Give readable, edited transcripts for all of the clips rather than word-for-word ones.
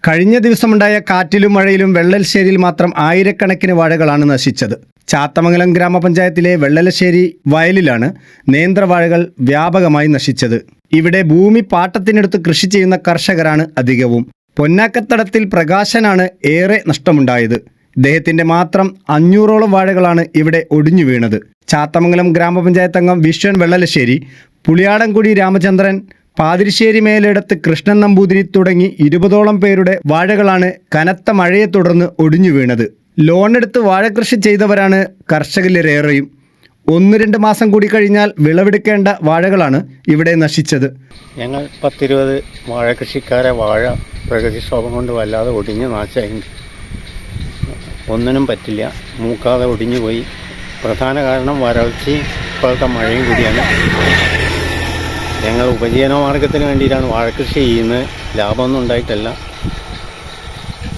കഴിഞ്ഞ ദിവസമുണ്ടായ കാറ്റിലും മഴയിലും വെള്ളലശ്ശേരിയിൽ മാത്രം ആയിരക്കണക്കിന് വാഴകളാണ് നശിച്ചത്. ചാത്തമംഗലം ഗ്രാമപഞ്ചായത്തിലെ വെള്ളലശ്ശേരി വയലിലാണ് നേന്ത്രവാഴകൾ വ്യാപകമായി നശിച്ചത്. ഇവിടെ ഭൂമി പാട്ടത്തിനെടുത്ത് കൃഷി ചെയ്യുന്ന കർഷകരാണ് അധികവും. പൊന്നാക്കത്തടത്തിൽ പ്രകാശനാണ് ഏറെ നഷ്ടമുണ്ടായത്. ഇദ്ദേഹത്തിന്റെ മാത്രം 500ഓളം വാഴകളാണ് ഇവിടെ ഒടിഞ്ഞു വീണത്. ചാത്തമംഗലം ഗ്രാമപഞ്ചായത്ത് അംഗം വിശ്വൻ വെള്ളലശ്ശേരി, പുളിയാടംകുടി രാമചന്ദ്രൻ, പാതിരിശ്ശേരി മേലിടത്ത് കൃഷ്ണൻ നമ്പൂതിരി തുടങ്ങി 20ഓളം പേരുടെ വാഴകളാണ് കനത്ത മഴയെ തുടർന്ന് ഒടിഞ്ഞു വീണത്. ലോണെടുത്ത് വാഴകൃഷി ചെയ്തവരാണ് കർഷകരിലേറെയും. 1-2 മാസം കൂടി കഴിഞ്ഞാൽ വിളവെടുക്കേണ്ട വാഴകളാണ് ഇവിടെ നശിച്ചത്. ഞങ്ങൾ 10-20 വാഴകൃഷിക്കാരെ വാഴ പ്രകൃതിക്ഷോഭം കൊണ്ട് വല്ലാതെ ഒടിഞ്ഞ് നാശമായി. ഒന്നിനും പറ്റില്ല, മൂക്കാതെ ഒടിഞ്ഞു പോയി. പ്രധാന കാരണം വരൾച്ചയും ഇപ്പോഴത്തെ മഴയും കൂടിയാണ്. ഞങ്ങൾ ഉപജീവന മാർഗത്തിന് വേണ്ടിയിട്ടാണ് വാഴകൃഷി ചെയ്യുന്നത്. ലാഭമൊന്നും ഉണ്ടായിട്ടല്ല.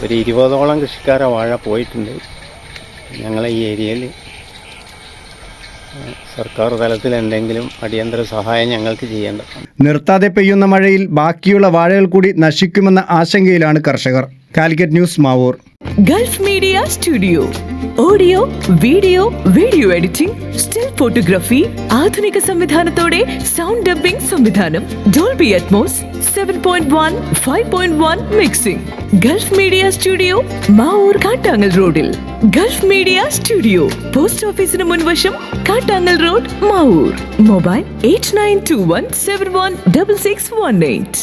ഒരു 20ഓളം കൃഷിക്കാരെ വാഴ പോയിട്ടുണ്ട് ഞങ്ങളെ ഈ ഏരിയയിൽ. സർക്കാർ തലത്തിൽ എന്തെങ്കിലും അടിയന്തര സഹായം ഞങ്ങൾക്ക് ചെയ്യേണ്ടതാണ്. നിർത്താതെ പെയ്യുന്ന മഴയിൽ ബാക്കിയുള്ള വാഴകൾ കൂടി നശിക്കുമെന്ന ആശങ്കയിലാണ് കർഷകർ. Calicut news, Mavoor. Gulf media studio audio, video editing, still photography, ആധുനിക സംവിധാനത്തോടെ സൗണ്ട് ഡബ്ബിംഗ് സംവിധാനം, Dolby Atmos, 7.1, 5.1 mixing. Gulf media studio, Mavoor, Kattangal റോഡിൽ. ഗൾഫ് മീഡിയ സ്റ്റുഡിയോ, പോസ്റ്റ് ഓഫീസിന് മുൻവശം, കാട്ടാങ്ങൽ റോഡ്, മാവൂർ. മൊബൈൽ 8921716618.